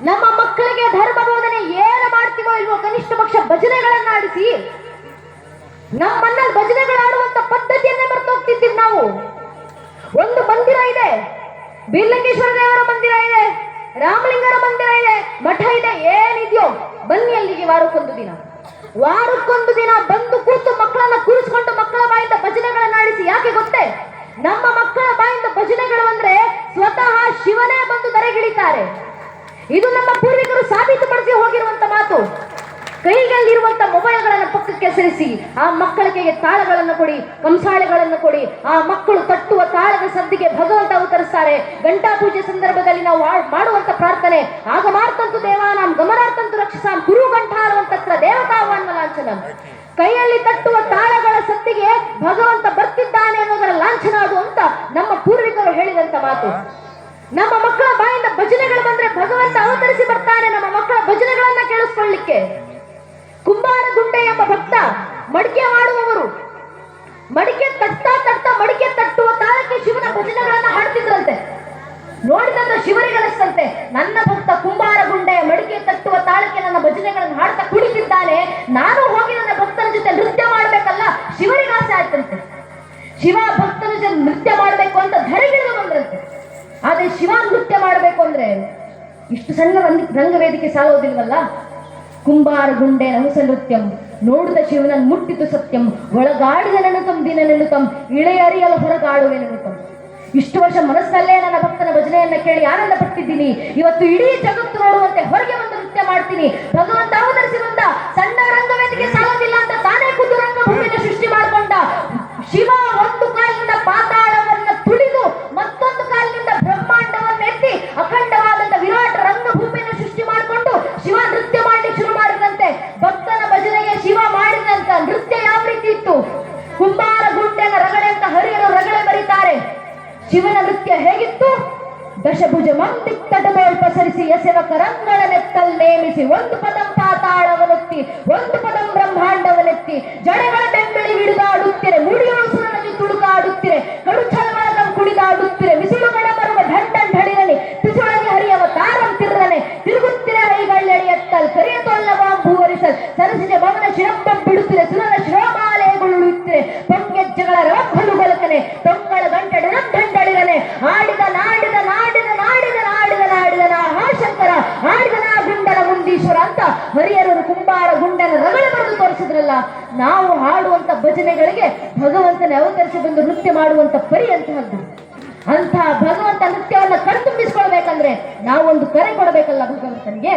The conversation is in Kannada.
ನಮ್ಮ ಮಕ್ಕಳಿಗೆ ಧರ್ಮ ಬೋಧನೆ ಏನು ಮಾಡ್ತೀವೋ ಇಲ್ವೋ ಕನಿಷ್ಠ ಪಕ್ಷ ಭಜನೆಗಳನ್ನಾಡಿಸಿ ನಮ್ಮನ್ನಲ್ಲಿ ಭಜನೆಗಳಾಡುವಂತ ಪದ್ಧತಿಯನ್ನೇ ಮರ್ತೋಗ್ತಿದ್ದೀವಿ ನಾವು. ಒಂದು ಮಂದಿರ ಇದೆ, ಬೀರ್ಲಿಂಗೇಶ್ವರ ದೇವರ ಮಂದಿರ ಇದೆ, ರಾಮಲಿಂಗರ ಮಂದಿರ ಇದೆ, ಮಠ ಇದೆ, ಏನಿದೆಯೋ ಬನ್ನಿ ಅಲ್ಲಿಗೆ ವಾರಕ್ಕೊಂದು ದಿನ ಬಂದು ಕೂತು ಮಕ್ಕಳನ್ನ ಕೂರಿಸ್ಕೊಂಡು ಮಕ್ಕಳ ಬಾಯಿಂದ ಭಜನೆಗಳನ್ನಾಡಿಸಿ. ಯಾಕೆ ಗೊತ್ತೇ? ನಮ್ಮ ಮಕ್ಕಳ ಬಾಯಿಂದ ಭಜನೆಗಳು ಅಂದ್ರೆ ಸ್ವತಃ ಶಿವನೇ ಬಂದು ಧರೆಗಿಳಿತಾರೆ. ಇದು ನಮ್ಮ ಪೂರ್ವಿಕರು ಸಾಬೀತುಪಡಿಸಿ ಹೋಗಿರುವಂತ ಮಾತು. ಕೈಗಲ್ಲಿರುವಂತ ಮೊಬೈಲ್ಗಳನ್ನು ಪಕ್ಕಕ್ಕೆ ಸರಿಸಿ ಆ ಮಕ್ಕಳಿಗೆ ತಾಳಗಳನ್ನು ಕೊಡಿ, ಕಂಸಾಳೆಗಳನ್ನು ಕೊಡಿ. ಆ ಮಕ್ಕಳು ತಟ್ಟುವ ತಾಳದ ಸದ್ದಿಗೆ ಭಗವಂತ ಅವತರಿಸ್ತಾರೆ. ಗಂಟಾ ಪೂಜೆ ಸಂದರ್ಭದಲ್ಲಿ ನಾವು ಮಾಡುವಂತ ಪ್ರಾರ್ಥನೆ ಆಗಮಾರ್ತಂತು ದೇವಾನಾಂ ಗಮನಾರ್ಥಂತು ರಕ್ಷಸಾಂ ಕುರು ಗಂಠಾರವಂತತ್ರ ದೇವತಾವಾನ್ಮ ಲಾಂಛನಂ. ಕೈಯಲ್ಲಿ ತಟ್ಟುವ ತಾಳಗಳ ಸದ್ದಿಗೆ ಭಗವಂತ ಬರ್ತಿದ್ದಾನೆ ಅನ್ನೋದರ ಲಾಂಛನ ಅದು ಅಂತ ನಮ್ಮ ಪೂರ್ವಿಕರು ಹೇಳಿದಂತ ಮಾತು. ನಮ್ಮ ಮಕ್ಕಳ ಬಾಯಿಂದ ಭಜನೆಗಳು ಬಂದ್ರೆ ಭಗವಂತ ಅವತರಿಸಿ ಬರ್ತಾನೆ ನಮ್ಮ ಮಕ್ಕಳ ಭಜನೆಗಳನ್ನ ಕೇಳಿಸ್ಕೊಳ್ಳಿಕ್ಕೆ. ಕುಂಬಾರ ಗುಂಡೆ ಎಂಬ ಭಕ್ತ ಮಡಿಕೆ ಮಾಡುವವರು ಮಡಿಕೆ ತಟ್ತಾ ಮಡಿಕೆ ತಟ್ಟುವ ತಾಳಕ್ಕೆ ಶಿವನ ಭಜನೆಗಳನ್ನ ಹಾಡ್ತಿದ್ರಂತೆ. ನೋಡಿದಂತ ಶಿವರಿಗನಿಸ್ತಂತೆ, ನನ್ನ ಭಕ್ತ ಕುಂಬಾರ ಗುಂಡೆಯ ಮಡಿಕೆ ತಟ್ಟುವ ತಾಳಕ್ಕೆ ನನ್ನ ಭಜನೆಗಳನ್ನು ಹಾಡ್ತಾ ಕುಡಿತಿದ್ದಾನೆ, ನಾನು ಹೋಗಿ ನನ್ನ ಭಕ್ತನ ಜೊತೆ ನೃತ್ಯ ಮಾಡ್ಬೇಕಲ್ಲ. ಶಿವರಿಗೆ ಆಸೆ ಆಯ್ತಂತೆ, ಶಿವ ಭಕ್ತನ ಜೊತೆ ನೃತ್ಯ ಮಾಡ್ಬೇಕು ಅಂತ ಧರೆಗಿಳಿದು ಬಂದ್ರಂತೆ. ಆದ್ರೆ ಶಿವ ನೃತ್ಯ ಮಾಡಬೇಕು ಅಂದ್ರೆ ಇಷ್ಟು ಸಣ್ಣ ರಂಗವೇದಿಕೆ ಸಾಲೋದಿಲ್ವಲ್ಲ. ಕುಂಬಾರ ಗುಂಡೆ ನಹುಸ ನೃತ್ಯಂ ನೋಡಿದ ಶಿವನನ್ನು ಮುಟ್ಟಿತು ಸತ್ಯಂ ಒಳಗಾಡಿದ ನೆನುತಂ ದಿನ ನೆನುತಂ ಇಳೆಯರಿಯಲು ಹೊರಗಾಡುವೆ ನೆನುತಂ. ಇಷ್ಟು ವರ್ಷ ಮನಸ್ಸಲ್ಲೇ ನನ್ನ ಭಕ್ತನ ಭಜನೆಯನ್ನ ಕೇಳಿ ಆನಂದ ಪಟ್ಟಿದ್ದೀನಿ. ಇವತ್ತು ಇಡೀ ಜಗತ್ತು ನೋಡುವಂತೆ ಹೊರಗೆ ಒಂದು ನೃತ್ಯ ಮಾಡ್ತೀನಿ. ಭಗವಂತ ಅವತರಿಸಿ ಬಂದ. ಸಣ್ಣ ರಂಗವೇದಿಕೆ ಸಾಲೋದಿಲ್ಲ ಅಂತ ತಾನೇ ಖುದ್ದು ರಂಗಭೂಮಿಯನ್ನು ಸೃಷ್ಟಿ ಮಾಡಿಕೊಂಡ ಶಿವ ಒಂದು ಕಾಲಿನಿಂದ ಪಾತಾಳವನ್ನ ತುಳಿದು ಮತ್ತೊಂದು ಕಾಲಿನಿಂದ ಬ್ರಹ್ಮಾಂಡವನ್ನು ಎತ್ತಿ ಅಖಂಡವಾದಂತ ವಿರಾಟ ರಂಗಭೂಮಿಯನ್ನು ಸೃಷ್ಟಿ ಮಾಡಿಕೊಂಡು ಶಿವ ನೃತ್ಯ ಮಾಡಲಿಕ್ಕೆ ಶುರು ಮಾಡಿದಂತೆ. ಭಕ್ತನ ಭಜನೆಗೆ ಶಿವ ಮಾಡಿದಂತ ನೃತ್ಯ ಯಾವ ರೀತಿ ಇತ್ತು? ಕುಂಬಾರ ಗುಂಡೆನ ರಗಳೆ ಅಂತ ಹರಿಯರು ರಗಳೆ ಬರೀತಾರೆ. ಶಿವನ ನೃತ್ಯ ಹೇಗಿತ್ತು? ದಶಭುಜ ಮಂದಿತ್ತಡಬೋಳ್ ಪಸರಿಸಿ ಎಸೆವಕ ರಂಗಳ ನೆತ್ತಲ್ ನೇಮಿಸಿ ಒಂದು ಪದಂ ಪಾತಾಳವನೆತ್ತಿ ಒಂದು ಪದಂ ಬ್ರಹ್ಮಾಂಡವನೆತ್ತಿ ಜಡೆಗಳ ಬೆಂಬಳಿ ಹಿಡಿದಾಡುತ್ತಿರೆ ಮುಡಿಯೋಳು ಸುರನಲ್ಲಿ ತುಳುಕಾಡುತ್ತಿರೆ ಕಡು ಛಲಮಳಕಂ ಕುಡಿದಾಡುತ್ತಿರೆ ಮಿಸುಳುಗಳ ಬರುವ ಢಂಡನ್ ಢಳಿರನೆ ಪಿಸುಳಗೆ ಹರಿಯವ ತಾರಂ ತಿರ್ರನೆ ತಿರುಗುತ್ತಿರೆ ಹೈಗಳ್ಳೆಳೆಯತ್ತಲ್ ಕರಿಯ ತೊಲ್ಲವಾಂ ಭೂವರಿಸಲ್ ಸರಸಿಜ ಭವನ ಶಿರಂಬಂ ಬಿಡುತ್ತಿರೆ ಸುರನ ಶಿರೋಮಾಲೆಗಳುಳಿಯುತ್ತಿರೆ ಪೊಂಗೆಜ್ಜಗಳ ರವಕ್ಕಲು ಬಲಕನೆ ತೊಂಗಳ ಗಂಟೆ ಢಂಡಳಿರನೆ ಆಡಿದ ನಾಡಿದ ನಾಡಿದ ನಾಡಿದ ನಾಡಿದ ನಾಡಿದ ಶಂಕರ ಆಡಿದ ನಾ ಗುಂಡನ ಮುಂದೀಶ್ವರ ಅಂತ ಹರಿಯರರು ಕುಂಬಾರ ಗುಂಡನ ರಗಳೆ ಬರೆದು ತೋರಿಸಿದ್ರಲ್ಲ. ನಾವು ಹಾಡುವಂತ ಭಜನೆಗಳಿಗೆ ಭಗವಂತನೇ ಅವತರಿಸಿ ಬಂದು ನೃತ್ಯ ಮಾಡುವಂತ ಪರಿ ಅಂತಹದ್ದು. ಅಂತಹ ಭಗವಂತ ನೃತ್ಯವನ್ನ ಕಣ್ತುಂಬಿಸ್ಕೊಳ್ಬೇಕಂದ್ರೆ ನಾವೊಂದು ಕರೆ ಕೊಡಬೇಕಲ್ಲ ಭಗವಂತನಿಗೆ.